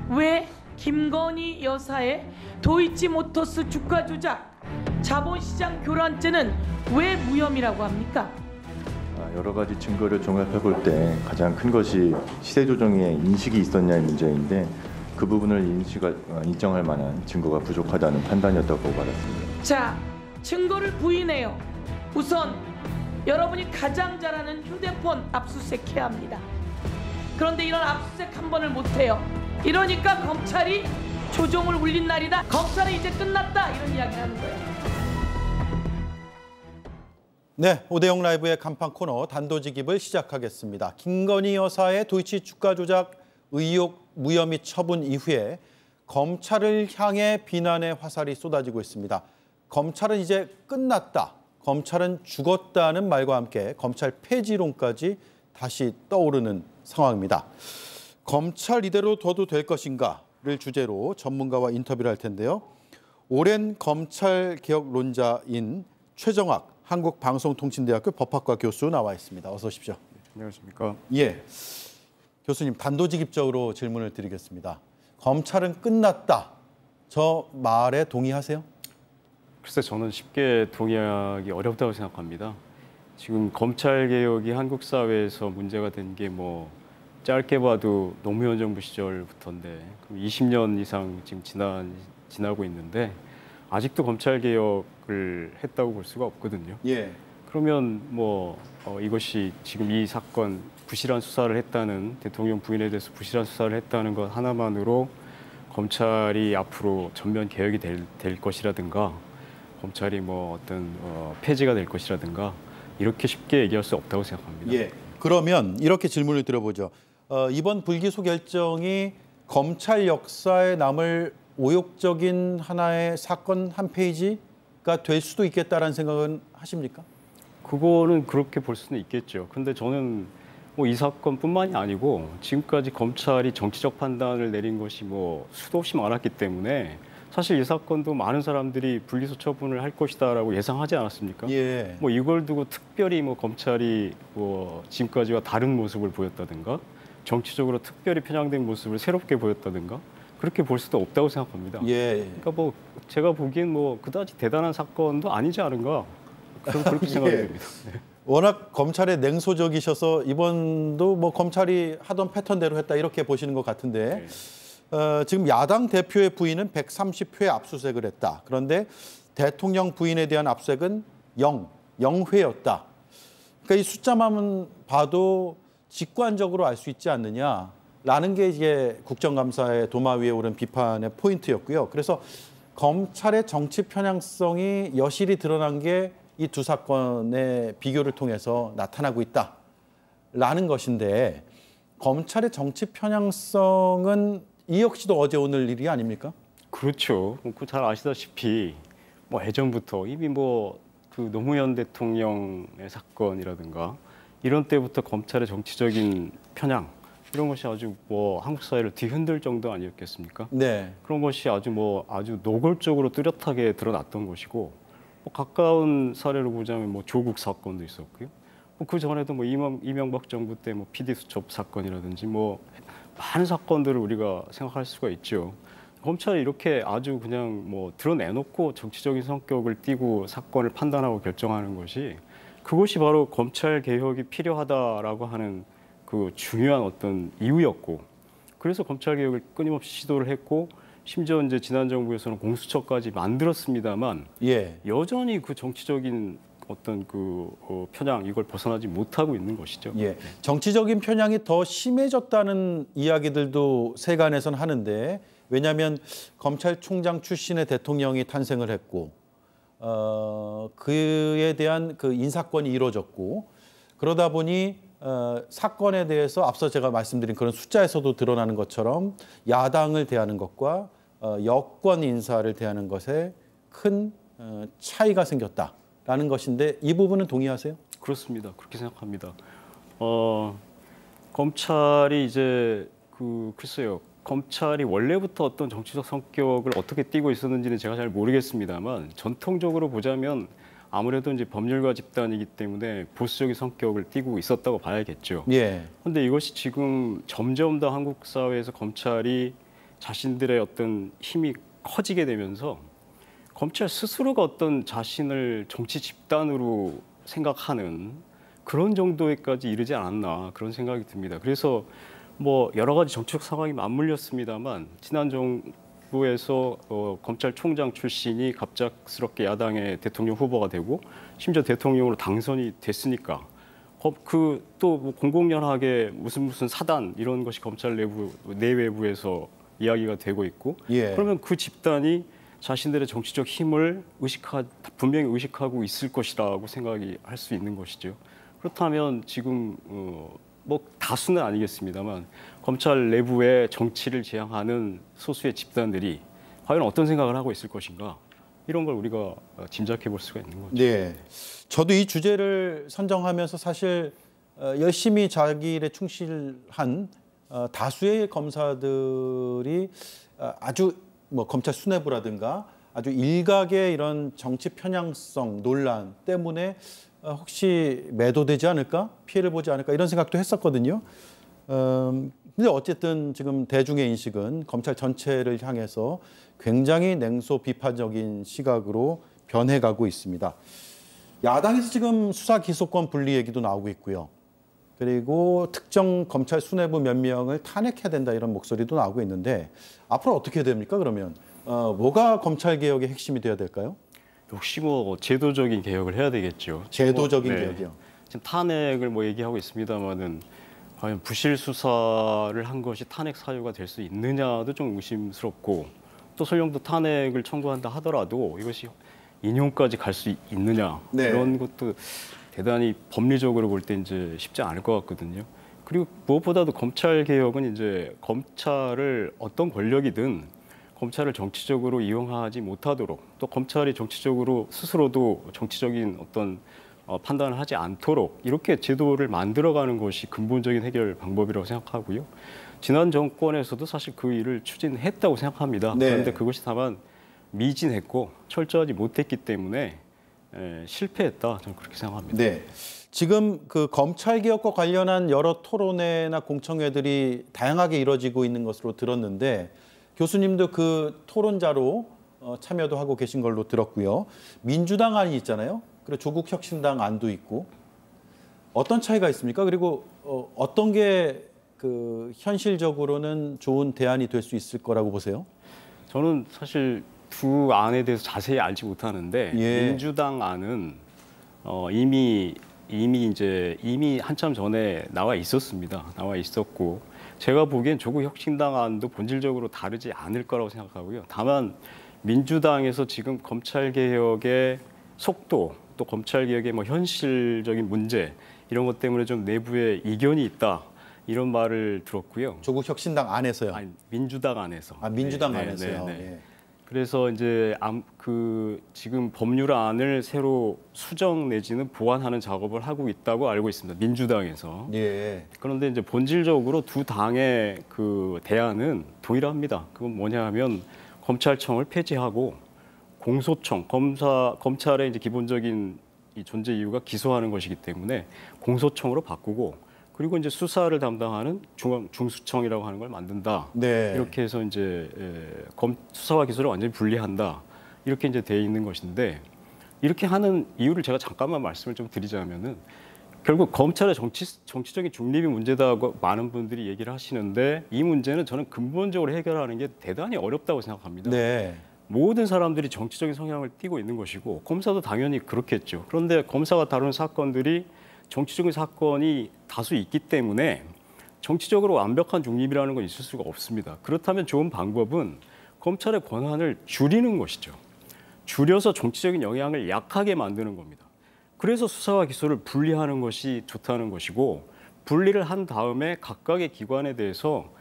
왜 김건희 여사의 도이치모터스 주가 조작, 자본시장 교란죄는 왜 무혐의라고 합니까? 여러 가지 증거를 종합해 볼 때 가장 큰 것이 시세 조정에 인식이 있었냐의 문제인데 그 부분을 인정할 만한 증거가 부족하다는 판단이었다고 받았습니다. 자, 증거를 부인해요. 우선 여러분이 가장 잘하는 휴대폰 압수수색해야 합니다. 그런데 이런 압수수색 한 번을 못해요. 이러니까 검찰이 조종을 울린 날이다. 검찰은 이제 끝났다. 이런 이야기를 하는 거예요. 네, 오대영 라이브의 간판 코너 단도직입을 시작하겠습니다. 김건희 여사의 도이치 주가 조작 의혹 무혐의 처분 이후에 검찰을 향해 비난의 화살이 쏟아지고 있습니다. 검찰은 이제 끝났다. 검찰은 죽었다는 말과 함께 검찰 폐지론까지 다시 떠오르는 상황입니다. 검찰 이대로 둬도 될 것인가를 주제로 전문가와 인터뷰를 할 텐데요. 오랜 검찰 개혁론자인 최정학 한국방송통신대학교 법학과 교수 나와 있습니다. 어서 오십시오. 안녕하십니까? 예, 교수님 단도직입적으로 질문을 드리겠습니다. 검찰은 끝났다. 저 말에 동의하세요? 글쎄 저는 쉽게 동의하기 어렵다고 생각합니다. 지금 검찰 개혁이 한국 사회에서 문제가 된 게 뭐 짧게 봐도 노무현 정부 시절부터인데 20년 이상 지금 지나고 있는데 아직도 검찰 개혁을 했다고 볼 수가 없거든요. 예. 그러면 뭐 이것이 지금 이 사건 부실한 수사를 했다는 대통령 부인에 대해서 부실한 수사를 했다는 것 하나만으로 검찰이 앞으로 전면 개혁이 될 것이라든가 검찰이 뭐 어떤 폐지가 될 것이라든가 이렇게 쉽게 얘기할 수 없다고 생각합니다. 예. 그러면 이렇게 질문을 드려보죠. 이번 불기소 결정이 검찰 역사에 남을 오욕적인 하나의 사건 한 페이지가 될 수도 있겠다라는 생각은 하십니까? 그거는 그렇게 볼 수는 있겠죠. 근데 저는 뭐 이 사건뿐만이 아니고 지금까지 검찰이 정치적 판단을 내린 것이 뭐 수도 없이 많았기 때문에 사실 이 사건도 많은 사람들이 불기소 처분을 할 것이다라고 예상하지 않았습니까? 예. 뭐 이걸 두고 특별히 뭐 검찰이 뭐 지금까지와 다른 모습을 보였다든가 정치적으로 특별히 편향된 모습을 새롭게 보였다든가 그렇게 볼 수도 없다고 생각합니다. 예. 그러니까 뭐 제가 보기엔 뭐 그다지 대단한 사건도 아니지 않은가 그렇게 생각이 예. 됩니다. 네. 워낙 검찰에 냉소적이셔서 이번도 뭐 검찰이 하던 패턴대로 했다 이렇게 보시는 것 같은데 지금 야당 대표의 부인은 130회 압수수색을 했다. 그런데 대통령 부인에 대한 압수수색은 0회였다. 그러니까 이 숫자만 봐도 직관적으로 알 수 있지 않느냐라는 게 이제 국정감사의 도마 위에 오른 비판의 포인트였고요. 그래서 검찰의 정치 편향성이 여실히 드러난 게 이 두 사건의 비교를 통해서 나타나고 있다라는 것인데 검찰의 정치 편향성은 이 역시도 어제 오늘 일이 아닙니까? 그렇죠. 잘 아시다시피 뭐 예전부터 이미 뭐 그 노무현 대통령의 사건이라든가 이런 때부터 검찰의 정치적인 편향 이런 것이 아주 뭐 한국 사회를 뒤흔들 정도 아니었겠습니까? 네. 그런 것이 아주 노골적으로 뚜렷하게 드러났던 것이고 뭐 가까운 사례로 보자면 뭐 조국 사건도 있었고요. 뭐 그 전에도 뭐 이명박 정부 때 뭐 PD 수첩 사건이라든지 뭐 많은 사건들을 우리가 생각할 수가 있죠. 검찰이 이렇게 아주 그냥 뭐 드러내놓고 정치적인 성격을 띠고 사건을 판단하고 결정하는 것이 그것이 바로 검찰 개혁이 필요하다라고 하는 그 중요한 어떤 이유였고 그래서 검찰 개혁을 끊임없이 시도를 했고 심지어 이제 지난 정부에서는 공수처까지 만들었습니다만 예. 여전히 그 정치적인 어떤 그 편향 이걸 벗어나지 못하고 있는 것이죠. 예. 정치적인 편향이 더 심해졌다는 이야기들도 세간에선 하는데 왜냐하면 검찰총장 출신의 대통령이 탄생을 했고 그에 대한 그 인사권이 이루어졌고 그러다 보니 사건에 대해서 앞서 제가 말씀드린 그런 숫자에서도 드러나는 것처럼 야당을 대하는 것과 여권 인사를 대하는 것에 큰 차이가 생겼다라는 것인데 이 부분은 동의하세요? 그렇습니다. 그렇게 생각합니다. 검찰이 이제 글쎄요. 검찰이 원래부터 어떤 정치적 성격을 어떻게 띠고 있었는지는 제가 잘 모르겠습니다만 전통적으로 보자면 아무래도 이제 법률가 집단이기 때문에 보수적인 성격을 띠고 있었다고 봐야겠죠. 예. 그런데 이것이 지금 점점 더 한국 사회에서 검찰이 자신들의 어떤 힘이 커지게 되면서 검찰 스스로가 어떤 자신을 정치 집단으로 생각하는 그런 정도에까지 이르지 않았나 그런 생각이 듭니다. 그래서 뭐 여러 가지 정치적 상황이 맞물렸습니다만 지난 정부에서 검찰총장 출신이 갑작스럽게 야당의 대통령 후보가 되고 심지어 대통령으로 당선이 됐으니까 그 또 뭐 공공연하게 무슨 사단 이런 것이 검찰 내외부에서 이야기가 되고 있고 예. 그러면 그 집단이 자신들의 정치적 힘을 분명히 의식하고 있을 것이라고 생각이 할 수 있는 것이죠. 그렇다면 지금 뭐 다수는 아니겠습니다만 검찰 내부의 정치를 지향하는 소수의 집단들이 과연 어떤 생각을 하고 있을 것인가 이런 걸 우리가 짐작해 볼 수가 있는 거죠. 네, 저도 이 주제를 선정하면서 사실 열심히 자기 일에 충실한 다수의 검사들이 아주 뭐 검찰 수뇌부라든가 아주 일각의 이런 정치 편향성 논란 때문에 혹시 매도되지 않을까, 피해를 보지 않을까 이런 생각도 했었거든요. 근데 어쨌든 지금 대중의 인식은 검찰 전체를 향해서 굉장히 냉소 비판적인 시각으로 변해가고 있습니다. 야당에서 지금 수사 기소권 분리 얘기도 나오고 있고요. 그리고 특정 검찰 수뇌부 몇 명을 탄핵해야 된다 이런 목소리도 나오고 있는데 앞으로 어떻게 됩니까? 그러면 뭐가 검찰 개혁의 핵심이 돼야 될까요? 역시 뭐 제도적인 개혁을 해야 되겠죠. 제도적인 네. 개혁이요. 지금 탄핵을 뭐 얘기하고 있습니다만은 과연 부실 수사를 한 것이 탄핵 사유가 될 수 있느냐도 좀 의심스럽고 또 설령 또 탄핵을 청구한다 하더라도 이것이 인용까지 갈 수 있느냐 네. 이런 것도 대단히 법리적으로 볼 때 이제 쉽지 않을 것 같거든요. 그리고 무엇보다도 검찰 개혁은 이제 검찰을 어떤 권력이든 검찰을 정치적으로 이용하지 못하도록 또 검찰이 정치적으로 스스로도 정치적인 어떤 판단을 하지 않도록 이렇게 제도를 만들어가는 것이 근본적인 해결 방법이라고 생각하고요. 지난 정권에서도 사실 그 일을 추진했다고 생각합니다. 네. 그런데 그것이 다만 미진했고 철저하지 못했기 때문에 실패했다. 저는 그렇게 생각합니다. 네. 지금 그 검찰 개혁과 관련한 여러 토론회나 공청회들이 다양하게 이루어지고 있는 것으로 들었는데 교수님도 그 토론자로 참여도 하고 계신 걸로 들었고요. 민주당 안이 있잖아요. 그리고 조국 혁신당 안도 있고 어떤 차이가 있습니까? 그리고 어떤 게 그 현실적으로는 좋은 대안이 될 수 있을 거라고 보세요? 저는 사실 두 안에 대해서 자세히 알지 못하는데 예. 민주당 안은 이미 한참 전에 나와 있었습니다. 나와 있었고 제가 보기엔 조국 혁신당 안도 본질적으로 다르지 않을 거라고 생각하고요. 다만 민주당에서 지금 검찰 개혁의 속도 또 검찰 개혁의 뭐 현실적인 문제 이런 것 때문에 좀 내부에 이견이 있다. 이런 말을 들었고요. 조국 혁신당 안에서요? 아니, 민주당 안에서. 아, 민주당 네, 안에서요? 네, 네. 예. 그래서 이제 지금 법률안을 새로 수정 내지는 보완하는 작업을 하고 있다고 알고 있습니다. 민주당에서. 예. 그런데 이제 본질적으로 두 당의 그 대안은 동일합니다. 그건 뭐냐하면 검찰청을 폐지하고 공소청, 검찰의 이제 기본적인 이 존재 이유가 기소하는 것이기 때문에 공소청으로 바꾸고 그리고 이제 수사를 담당하는 중수청이라고 하는 걸 만든다. 네. 이렇게 해서 이제 수사와 기소를 완전히 분리한다. 이렇게 이제 돼 있는 것인데 이렇게 하는 이유를 제가 잠깐만 말씀을 좀 드리자면은 결국 검찰의 정치적인 중립이 문제다고 많은 분들이 얘기를 하시는데 이 문제는 저는 근본적으로 해결하는 게 대단히 어렵다고 생각합니다. 네. 모든 사람들이 정치적인 성향을 띠고 있는 것이고 검사도 당연히 그렇겠죠. 그런데 검사가 다루는 사건들이 정치적인 사건이 다수 있기 때문에 정치적으로 완벽한 중립이라는 건 있을 수가 없습니다. 그렇다면 좋은 방법은 검찰의 권한을 줄이는 것이죠. 줄여서 정치적인 영향을 약하게 만드는 겁니다. 그래서 수사와 기소를 분리하는 것이 좋다는 것이고 분리를 한 다음에 각각의 기관에 대해서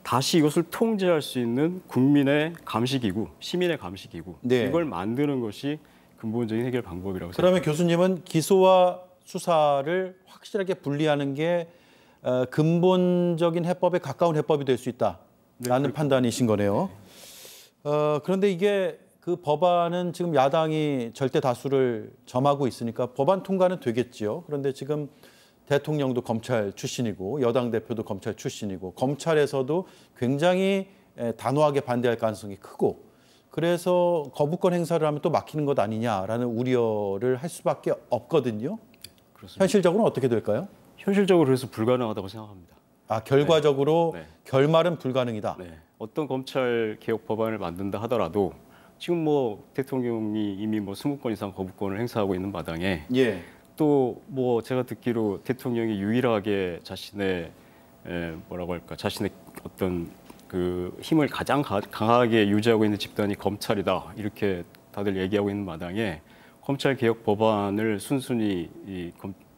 다시 이것을 통제할 수 있는 국민의 감시기구, 시민의 감시기구 네. 이걸 만드는 것이 근본적인 해결 방법이라고 생각합니다. 그러면 교수님은 기소와 수사를 확실하게 분리하는 게 근본적인 해법에 가까운 해법이 될 수 있다라는 판단이신 거네요. 그런데 이게 그 법안은 지금 야당이 절대 다수를 점하고 있으니까 법안 통과는 되겠지요. 그런데 지금 대통령도 검찰 출신이고 여당 대표도 검찰 출신이고 검찰에서도 굉장히 단호하게 반대할 가능성이 크고 그래서 거부권 행사를 하면 또 막히는 것 아니냐라는 우려를 할 수밖에 없거든요. 그렇습니다. 현실적으로는 어떻게 될까요? 현실적으로 그래서 불가능하다고 생각합니다. 아, 결과적으로 네. 네. 결말은 불가능이다. 네. 어떤 검찰 개혁 법안을 만든다 하더라도 지금 뭐 대통령이 이미 뭐 20건 이상 거부권을 행사하고 있는 마당에 예. 또 뭐 제가 듣기로 대통령이 유일하게 자신의 뭐라고 할까 자신의 어떤 그 힘을 가장 강하게 유지하고 있는 집단이 검찰이다 이렇게 다들 얘기하고 있는 마당에 검찰 개혁 법안을 순순히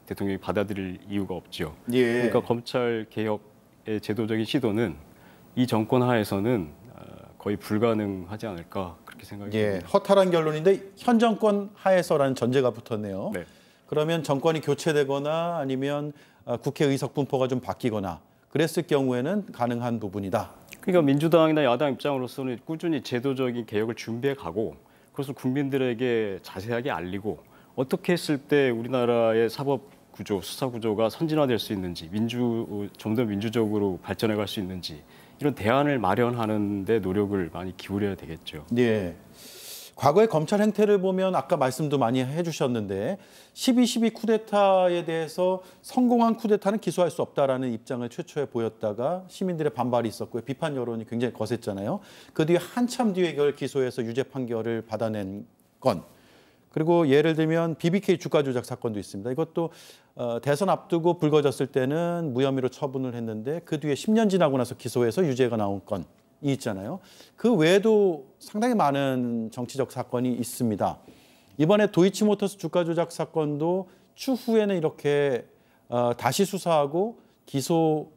대통령이 받아들일 이유가 없죠. 예. 그러니까 검찰 개혁의 제도적인 시도는 이 정권 하에서는 거의 불가능하지 않을까 그렇게 생각이 예. 듭니다. 허탈한 결론인데 현 정권 하에서라는 전제가 붙었네요. 네. 그러면 정권이 교체되거나 아니면 국회 의석 분포가 좀 바뀌거나 그랬을 경우에는 가능한 부분이다. 그러니까 민주당이나 야당 입장으로서는 꾸준히 제도적인 개혁을 준비해 가고 그것을 국민들에게 자세하게 알리고 어떻게 했을 때 우리나라의 사법 구조, 수사 구조가 선진화될 수 있는지, 좀 더 민주적으로 발전해 갈 수 있는지 이런 대안을 마련하는 데 노력을 많이 기울여야 되겠죠. 예. 과거의 검찰 행태를 보면 아까 말씀도 많이 해주셨는데 12.12 쿠데타에 대해서 성공한 쿠데타는 기소할 수 없다라는 입장을 최초에 보였다가 시민들의 반발이 있었고요. 비판 여론이 굉장히 거셌잖아요. 그 뒤에 한참 뒤에 이걸 기소해서 유죄 판결을 받아낸 건. 그리고 예를 들면 BBK 주가 조작 사건도 있습니다. 이것도 대선 앞두고 불거졌을 때는 무혐의로 처분을 했는데 그 뒤에 10년 지나고 나서 기소해서 유죄가 나온 건이 있잖아요. 그 외에도 상당히 많은 정치적 사건이 있습니다. 이번에 도이치모터스 주가 조작 사건도 추후에는 이렇게 다시 수사하고 기소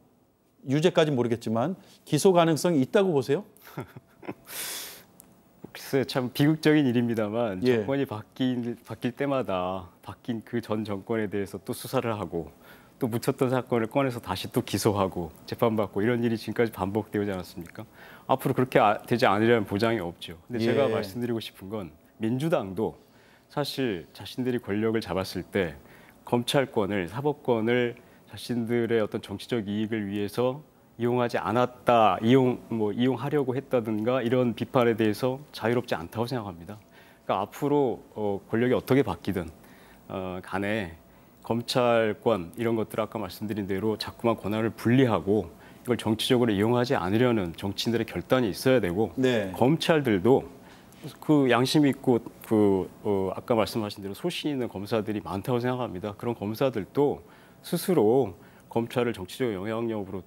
유죄까지는 모르겠지만 기소 가능성이 있다고 보세요? 글쎄 참 비극적인 일입니다만 예. 정권이 바뀔 때마다 바뀐 그 전 정권에 대해서 또 수사를 하고 또 묻혔던 사건을 꺼내서 다시 또 기소하고 재판받고 이런 일이 지금까지 반복되지 않았습니까? 앞으로 그렇게 되지 않으려면 보장이 없죠. 근데 제가 예. 말씀드리고 싶은 건 민주당도 사실 자신들이 권력을 잡았을 때 검찰권을 사법권을 자신들의 어떤 정치적 이익을 위해서 이용하지 않았다, 이용하려고 했다든가 이런 비판에 대해서 자유롭지 않다고 생각합니다. 그러니까 앞으로 권력이 어떻게 바뀌든 간에 검찰권 이런 것들 아까 말씀드린 대로 자꾸만 권한을 분리하고 이걸 정치적으로 이용하지 않으려는 정치인들의 결단이 있어야 되고 네. 검찰들도 그 양심 있고 아까 말씀하신 대로 소신 있는 검사들이 많다고 생각합니다. 그런 검사들도 스스로 검찰을 정치적 영향력으로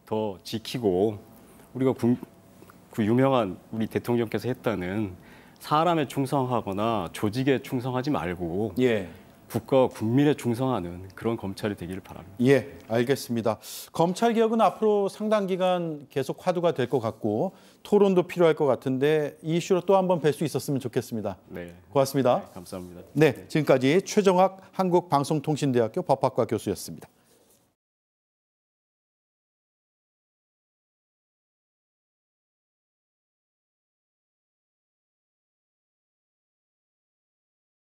더 지키고 우리가 그 유명한 우리 대통령께서 했다는 사람에 충성하거나 조직에 충성하지 말고 예. 국가와 국민에 충성하는 그런 검찰이 되기를 바랍니다. 예, 알겠습니다. 검찰 개혁은 앞으로 상당 기간 계속 화두가 될 것 같고 토론도 필요할 것 같은데 이 이슈로 또 한번 뵐 수 있었으면 좋겠습니다. 네, 고맙습니다. 감사합니다. 네, 지금까지 최정학 한국방송통신대학교 법학과 교수였습니다.